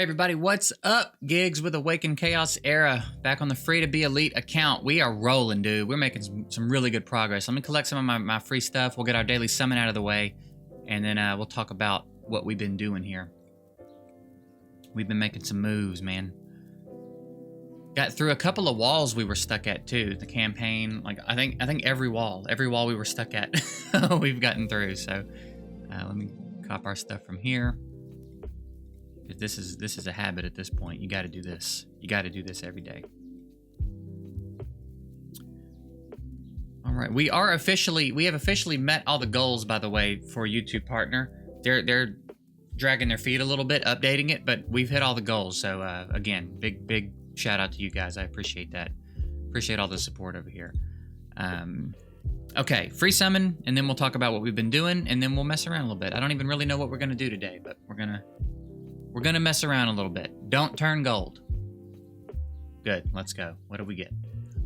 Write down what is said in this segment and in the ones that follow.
Hey everybody, what's up? Gigs with Awaken Chaos Era, back on the free to be elite account. We are rolling, dude. We're making some really good progress. Let me collect some of my free stuff. We'll get our daily summon out of the way, and then we'll talk about what we've been doing here. We've been making some moves, man. Got through a couple of walls we were stuck at too. The campaign, like I think every wall we were stuck at, we've gotten through. So let me cop our stuff from here. This is a habit at this point. You got to do this. You got to do this every day. All right, we have officially met all the goals, by the way, for YouTube partner. They're dragging their feet a little bit, updating it, but we've hit all the goals. So again, big shout out to you guys. I appreciate that. Appreciate all the support over here. Okay, free summon, and then we'll talk about what we've been doing, and then we'll mess around a little bit. I don't even really know what we're gonna do today, but we're gonna mess around a little bit. Don't turn gold. Good, let's go. What do we get?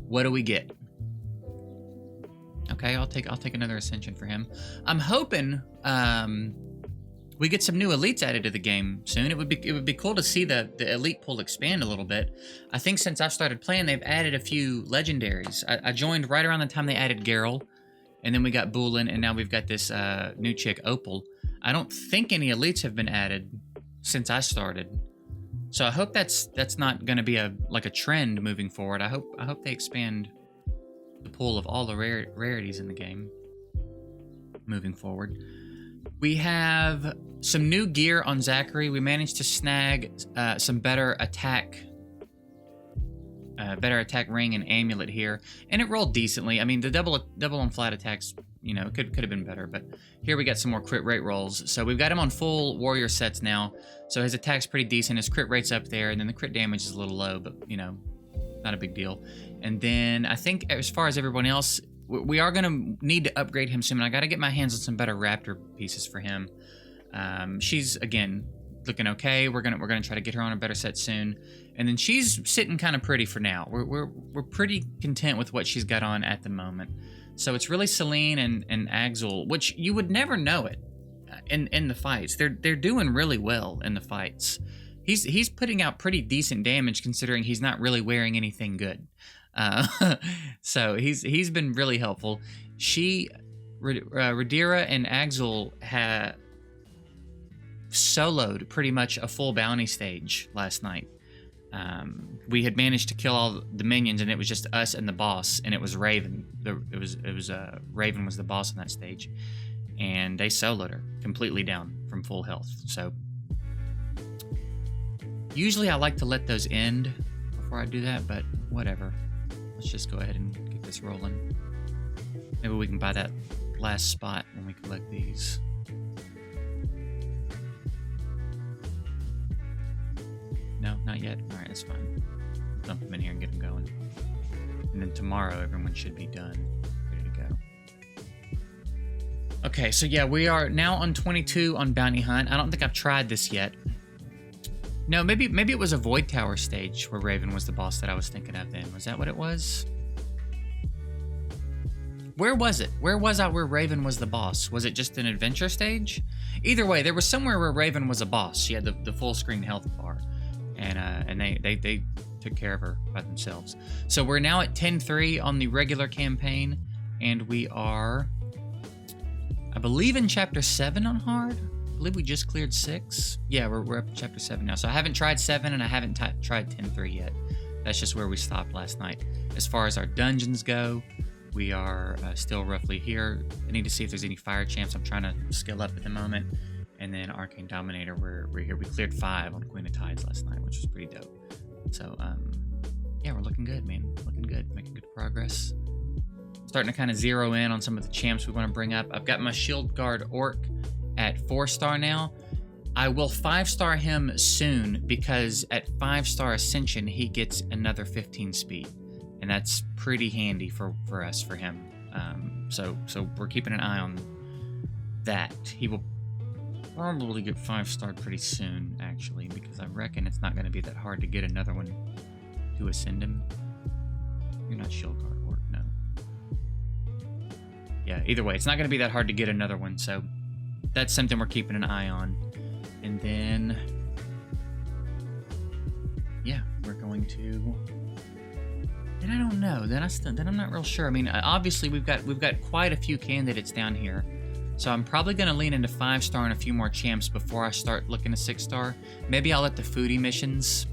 What do we get? Okay, I'll take another ascension for him. I'm hoping we get some new elites added to the game soon. It would be cool to see the elite pool expand a little bit. I think since I've started playing, they've added a few legendaries. I joined right around the time they added Geralt, and then we got Bulin, and now we've got this new chick, Opal. I don't think any elites have been added since I started, so I hope that's not going to be a trend moving forward. I hope they expand the pool of all the rarities in the game moving forward. We have some new gear on Zachary. We managed to snag some better attack ring and amulet here, and it rolled decently. I mean, the double on flat attacks, you know, could have been better, but here we got some more crit rate rolls. So we've got him on full warrior sets now, so his attack's pretty decent. His crit rate's up there, and then the crit damage is a little low, but you know, not a big deal. And then I think as far as everyone else, we are going to need to upgrade him soon. I got to get my hands on some better raptor pieces for him. She's again looking okay. We're gonna try to get her on a better set soon, and then she's sitting kind of pretty for now. We're pretty content with what she's got on at the moment. So it's really Celine and Axel, which you would never know it in the fights. They're doing really well in the fights. He's putting out pretty decent damage considering he's not really wearing anything good. So he's been really helpful. Rhaenyra and Axel had soloed pretty much a full bounty stage last night. We had managed to kill all the minions, and it was just us and the boss, and it was Raven. Raven was the boss on that stage, and they soloed her completely down from full health. So usually I like to let those end before I do that, but whatever. Let's just go ahead and get this rolling. Maybe we can buy that last spot when we collect these. No, not yet. All right, that's fine. Dump them in here and get them going. And then tomorrow, everyone should be done. Ready to go. Okay, so yeah, we are now on 22 on Bounty Hunt. I don't think I've tried this yet. No, maybe it was a Void Tower stage where Raven was the boss that I was thinking of then. Was that what it was? Where was it? Where was I where Raven was the boss? Was it just an adventure stage? Either way, there was somewhere where Raven was a boss. She had the full screen health bar. And they took care of her by themselves. So we're now at 10-3 on the regular campaign, and we are, I believe, in chapter 7 on hard. I believe we just cleared 6. Yeah, we're up to chapter 7 now. So I haven't tried 7, and I haven't tried 10-3 yet. That's just where we stopped last night. As far as our dungeons go, we are still roughly here. I need to see if there's any fire champs. I'm trying to skill up at the moment. And then Arcane Dominator, we're here. We cleared 5 on Queen of Tides last night, which was pretty dope. So, yeah, we're looking good, man. Looking good, making good progress. Starting to kind of zero in on some of the champs we want to bring up. I've got my Shield Guard Orc at 4-star now. I will 5-star him soon because at 5-star Ascension, he gets another 15 speed. And that's pretty handy for us, for him. So we're keeping an eye on that. He will probably get 5-starred pretty soon, actually, because I reckon it's not going to be that hard to get another one to ascend him. You're not Shield Guard Orc, no. Yeah, either way, it's not going to be that hard to get another one, so that's something we're keeping an eye on. And then yeah, we're going to. And I don't know. Then I'm not real sure. I mean, obviously we've got quite a few candidates down here, so I'm probably gonna lean into 5-star and a few more champs before I start looking to 6-star. Maybe I'll let the foodie missions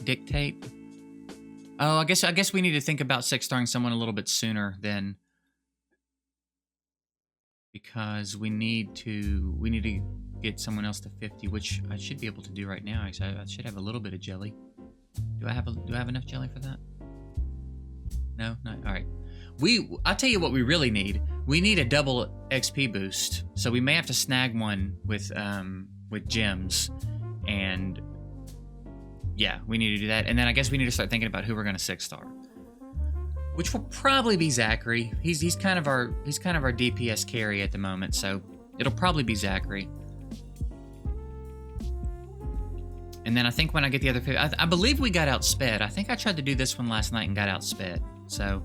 dictate. Oh, I guess we need to think about 6-starring someone a little bit sooner then, because we need to get someone else to 50, which I should be able to do right now. I should have a little bit of jelly. Do I have enough jelly for that? No, not all right. I'll tell you what we really need. We need a double XP boost, so we may have to snag one with gems, and yeah, we need to do that. And then I guess we need to start thinking about who we're gonna 6-star, which will probably be Zachary. He's kind of our DPS carry at the moment, so it'll probably be Zachary. And then I think when I get the other 50, I believe we got outsped. I think I tried to do this one last night and got outsped. So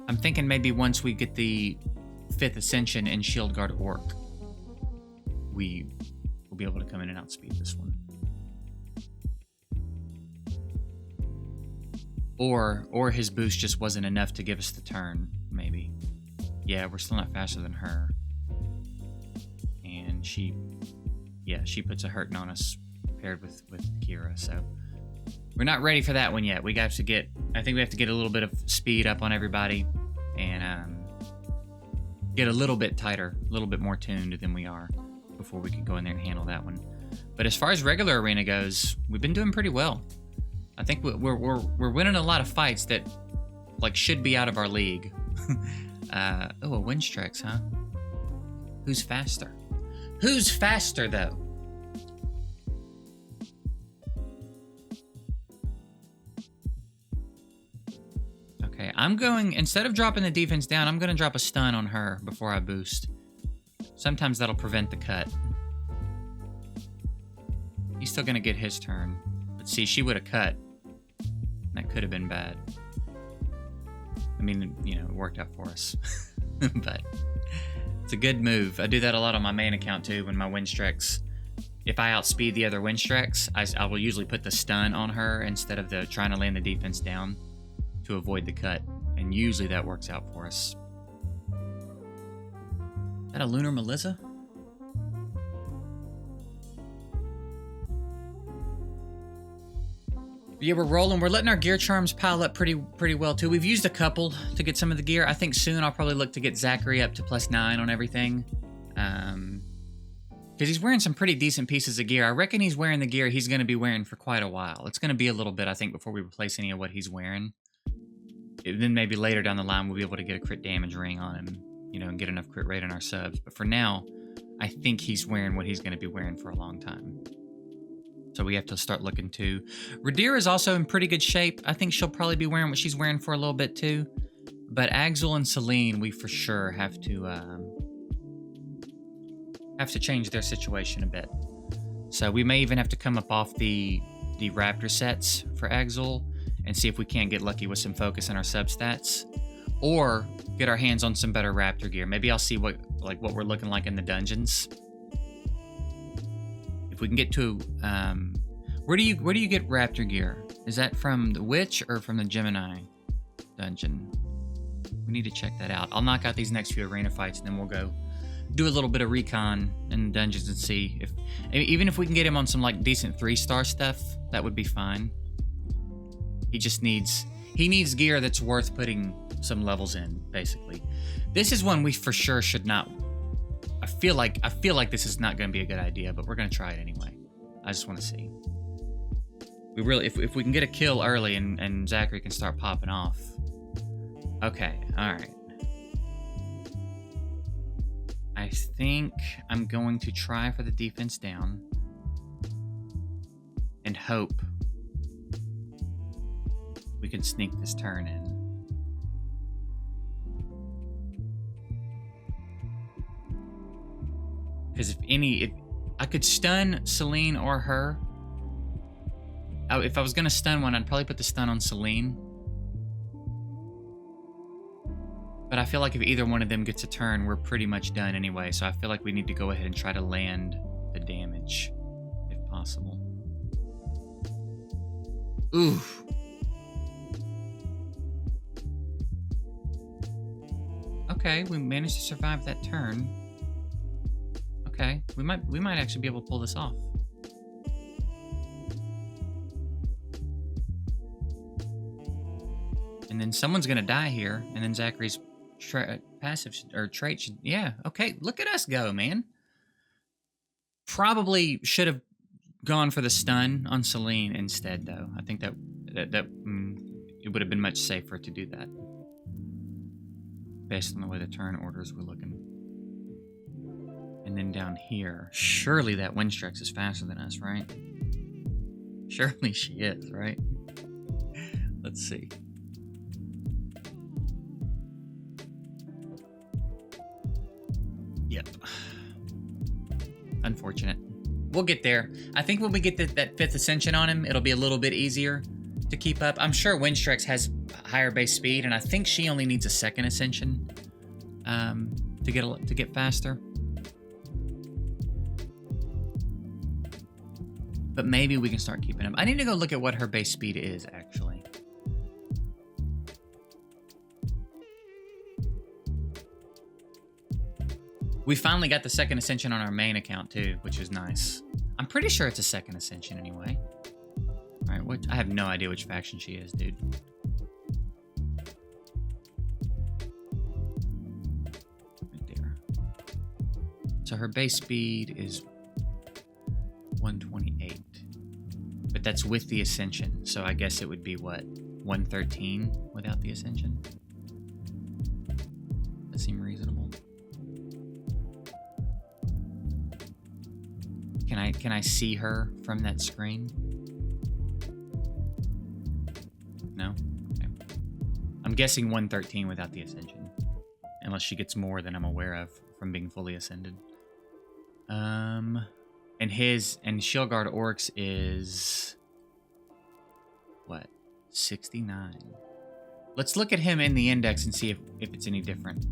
I'm thinking maybe once we get the 5th Ascension and Shield Guard Orc, we will be able to come in and outspeed this one. Or his boost just wasn't enough to give us the turn, maybe. Yeah, we're still not faster than her. And she puts a hurting on us paired with Kira, so we're not ready for that one yet. I think we have to get a little bit of speed up on everybody and get a little bit tighter, a little bit more tuned than we are before we can go in there and handle that one. But as far as regular arena goes, we've been doing pretty well. I think we're winning a lot of fights that should be out of our league. A Windstrex, huh? Who's faster? Who's faster though? Okay, I'm going, instead of dropping the defense down, I'm going to drop a stun on her before I boost. Sometimes that'll prevent the cut. He's still going to get his turn. But see, she would have cut. That could have been bad. I mean, it worked out for us. But it's a good move. I do that a lot on my main account too, when my Windstrex, if I outspeed the other Windstrex, I will usually put the stun on her instead of trying to land the defense down to avoid the cut. And usually that works out for us. Is that a Lunar Melissa? Yeah, we're rolling. We're letting our gear charms pile up pretty well too. We've used a couple to get some of the gear. I think soon I'll probably look to get Zachary up to +9 on everything. Because he's wearing some pretty decent pieces of gear. I reckon he's wearing the gear he's going to be wearing for quite a while. It's going to be a little bit, I think, before we replace any of what he's wearing. Then maybe later down the line we'll be able to get a crit damage ring on him, and get enough crit rate on our subs. But for now, I think he's wearing what he's going to be wearing for a long time. So we have to start looking too. Radir is also in pretty good shape. I think she'll probably be wearing what she's wearing for a little bit too. But Axel and Celine, we for sure have to change their situation a bit. So we may even have to come up off the Raptor sets for Axel and see if we can't get lucky with some focus in our substats, or get our hands on some better Raptor gear. Maybe I'll see what we're looking like in the dungeons. If we can get to, where do you get Raptor gear? Is that from the Witch or from the Gemini dungeon? We need to check that out. I'll knock out these next few arena fights and then we'll go do a little bit of recon in the dungeons and see even if we can get him on some decent 3-star stuff, that would be fine. He needs gear that's worth putting some levels in, basically. This is one we for sure should not. I feel like this is not going to be a good idea, but we're going to try it anyway. I just want to see. We really, if we can get a kill early and Zachary can start popping off. Okay, all right. I think I'm going to try for the defense down and hope we can sneak this turn in. Because if I could stun Celine or her. If I was going to stun one, I'd probably put the stun on Celine. But I feel like if either one of them gets a turn, we're pretty much done anyway. So I feel like we need to go ahead and try to land the damage, if possible. possible. Ooh. Okay, we managed to survive that turn. Okay, we might actually be able to pull this off. And then someone's gonna die here, and then Zachary's passive or trait should, yeah. Okay, look at us go, man. Probably should have gone for the stun on Celine instead, though. I think that it would have been much safer to do that, based on the way the turn orders were looking. And then down here, surely that Windstrex is faster than us, right? Surely she is, right? Let's see. Yep. Unfortunate. We'll get there. I think when we get that 5th ascension on him, it'll be a little bit easier to keep up. I'm sure Windstrex has higher base speed, and I think she only needs a 2nd ascension to get faster. But maybe we can start keeping up. I need to go look at what her base speed is, actually. We finally got the 2nd ascension on our main account, too, which is nice. I'm pretty sure it's a 2nd ascension, anyway. All right, I have no idea which faction she is, dude. Right there. So her base speed is 128. But that's with the ascension, so I guess it would be, what, 113 without the ascension? That seem reasonable. Can I see her from that screen? No? Okay. I'm guessing 113 without the ascension. Unless she gets more than I'm aware of from being fully ascended. And Shieldguard Orcs is what? 69. Let's look at him in the index and see if it's any different.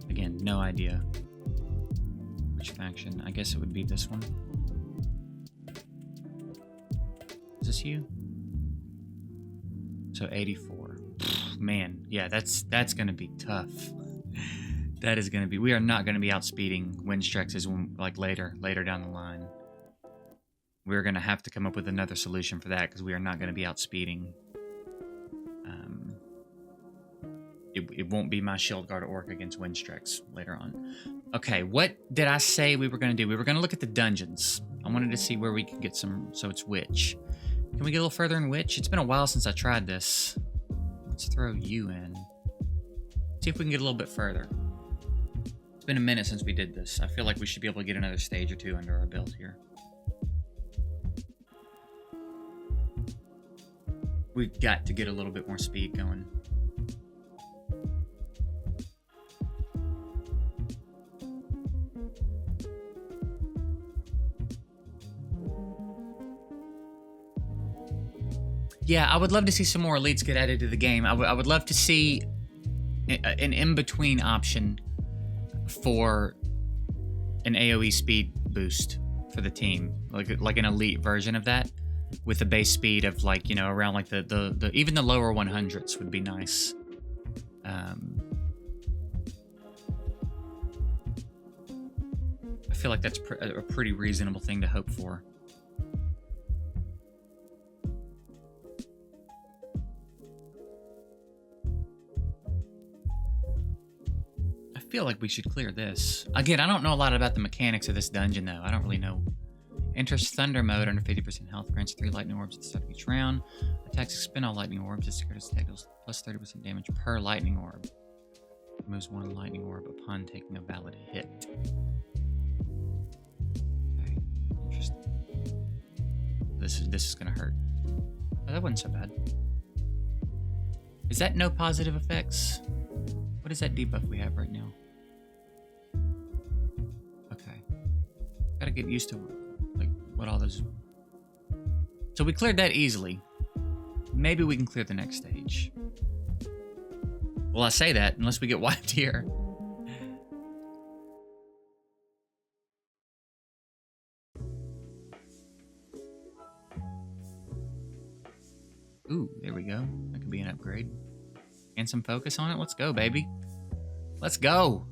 Again, no idea. Which faction? I guess it would be this one. Is this you? So 84. Man, yeah, that's gonna be tough. That is gonna be. We are not gonna be outspeeding Windstrexes like later down the line. We're gonna have to come up with another solution for that because we are not gonna be outspeeding. It won't be my Shieldguard Orc against Windstrex later on. Okay, what did I say we were going to do? We were going to look at the dungeons. I wanted to see where we could get some... So it's Witch. Can we get a little further in Witch? It's been a while since I tried this. Let's throw you in. See if we can get a little bit further. It's been a minute since we did this. I feel like we should be able to get another stage or two under our belt here. We've got to get a little bit more speed going. Yeah, I would love to see some more elites get added to the game. I would love to see an in-between option for an AoE speed boost for the team, like an elite version of that, with a base speed of like, you know, around like the even the lower 100s would be nice. I feel like that's a pretty reasonable thing to hope for. I feel like we should clear this. Again, I don't know a lot about the mechanics of this dungeon, though. I don't really know. Enters Thunder mode under 50% health. Grants 3 lightning orbs at the start of each round. Attacks expend all lightning orbs. This security attack deals plus 30% damage per lightning orb. Removes 1 lightning orb upon taking a valid hit. Okay, interesting. This is gonna hurt. Oh, that wasn't so bad. Is that no positive effects? What is that debuff we have right now? Okay. Gotta get used to like what all those... So we cleared that easily. Maybe we can clear the next stage. Well, I say that unless we get wiped here. Ooh, there we go. That could be an upgrade. And some focus on it. Let's go, baby. Let's go.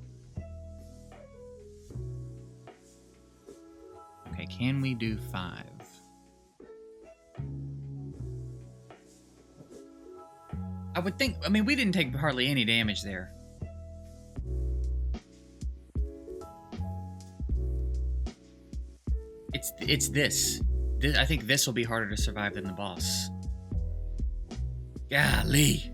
Okay, can we do 5? I would think, I mean, we didn't take hardly any damage there. It's this. I think this will be harder to survive than the boss. Golly.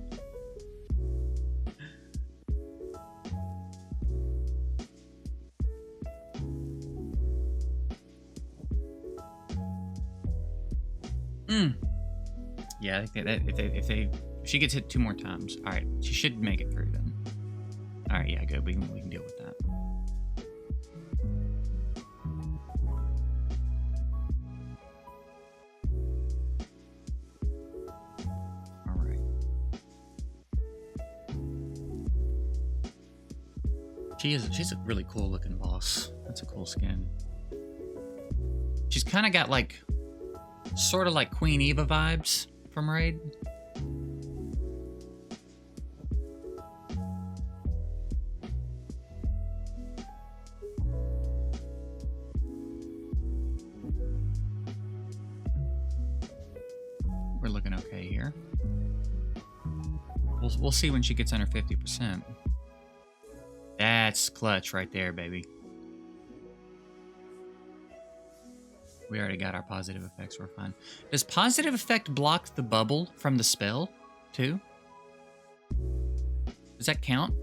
Yeah, I think that if she gets hit 2 more times, all right, she should make it through then. All right, yeah, good. We can deal with that. All right. She's a really cool looking boss. That's a cool skin. She's kind of got like sort of like Queen Eva vibes from Raid. We're looking okay here. We'll see when she gets under 50%. That's clutch right there, baby. We already got our positive effects, we're fine. Does positive effect block the bubble from the spell, too? Does that count?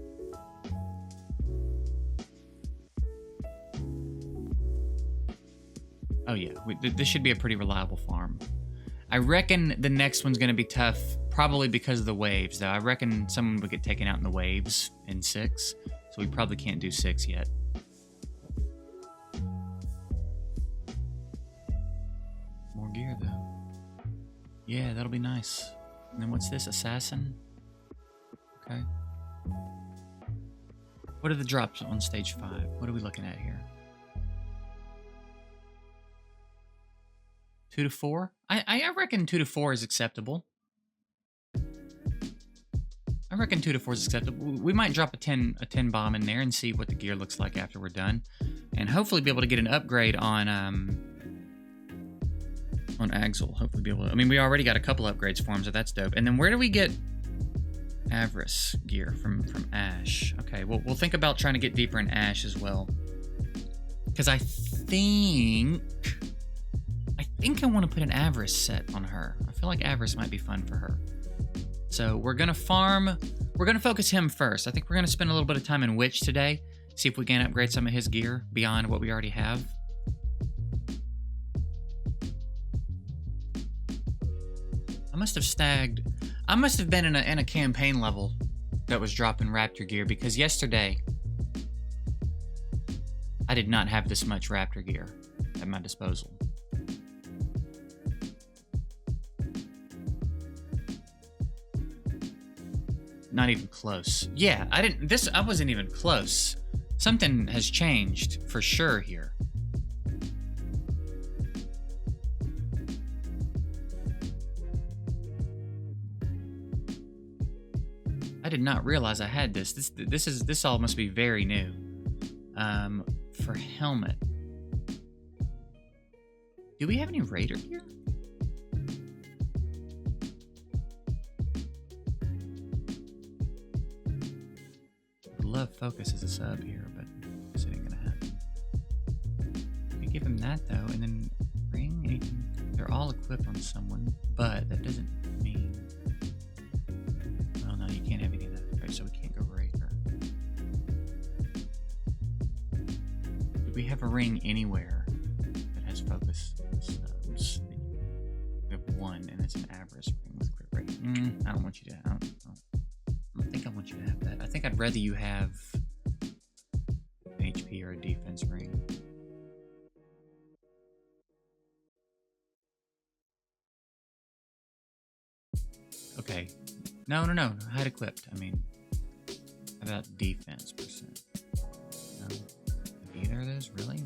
Oh yeah, this should be a pretty reliable farm. I reckon the next one's gonna be tough, probably because of the waves, though. I reckon someone would get taken out in the waves in 6, so we probably can't do 6 yet. Gear though. Yeah, that'll be nice. And then what's this? Assassin? Okay. What are the drops on stage 5? What are we looking at here? 2 to 4? I reckon 2 to 4 is acceptable. I reckon 2 to 4 is acceptable. We might drop a 10 bomb in there and see what the gear looks like after we're done. And hopefully be able to get an upgrade on Axel. Hopefully be able to, I mean, we already got a couple upgrades for him, so that's dope. And then where do we get Avarice gear? From Ash. Okay, we'll think about trying to get deeper in Ash as well. Because I think I want to put an Avarice set on her. I feel like Avarice might be fun for her. So we're going to farm, we're going to focus him first. I think we're going to spend a little bit of time in Witch today, see if we can upgrade some of his gear beyond what we already have. I must have been in a campaign level that was dropping Raptor gear, because yesterday I did not have this much Raptor gear at my disposal. Not even close. Yeah, I wasn't even close. Something has changed for sure here. I did not realize I had this. This all must be very new. For helmet. Do we have any Raider gear? Would love focus as a sub here, but this ain't gonna happen. We give him that though, and then ring anything. They're all equipped on someone, but that doesn't mean. You can't have any of that, right? So we can't go Raider. Do we have a ring anywhere that has focus subs? We have one, and it's an Avarice ring with crit rate. I don't want you to. I don't think I want you to have that. I think I'd rather you have an HP or a defense ring. Okay. No. Hide equipped. I mean, how about defense percent? No. Either of those, really?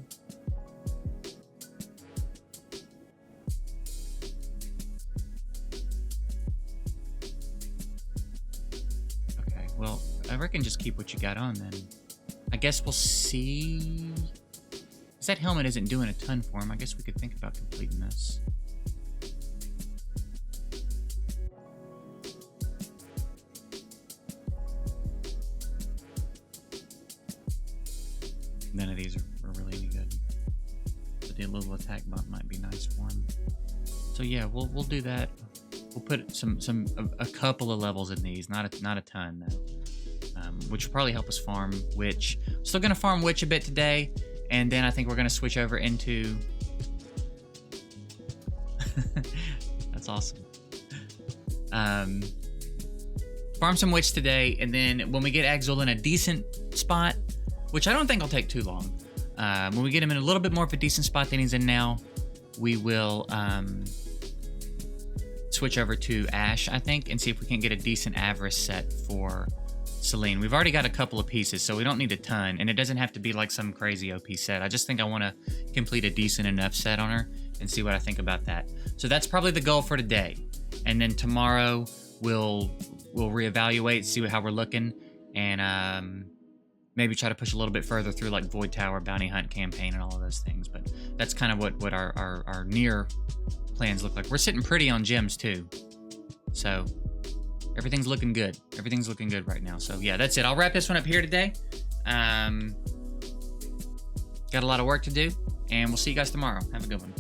I reckon just keep what you got on then. I guess we'll see. Because that helmet isn't doing a ton for him. I guess we could think about completing this. None of these are really any good. But the little attack bump might be nice for him. So yeah, we'll do that. We'll put a couple of levels in these, not a ton though, which will probably help us farm Witch. Still gonna farm Witch a bit today, and then I think we're gonna switch over into. That's awesome. Farm some Witch today, and then when we get Axel in a decent spot, which I don't think will take too long, when we get him in a little bit more of a decent spot than he's in now, we will switch over to Ash, I think, and see if we can get a decent Avarice set for Celine. We've already got a couple of pieces, so we don't need a ton, and it doesn't have to be like some crazy OP set. I just think I want to complete a decent enough set on her and see what I think about that. So that's probably the goal for today, and then tomorrow we'll reevaluate, see how we're looking, and maybe try to push a little bit further through like Void Tower, Bounty Hunt campaign, and all of those things. But that's kind of what our near plans look like. We're sitting pretty on gems too, so everything's looking good. Everything's looking good right now. So yeah, that's it. I'll wrap this one up here today. Got a lot of work to do, and we'll see you guys tomorrow. Have a good one.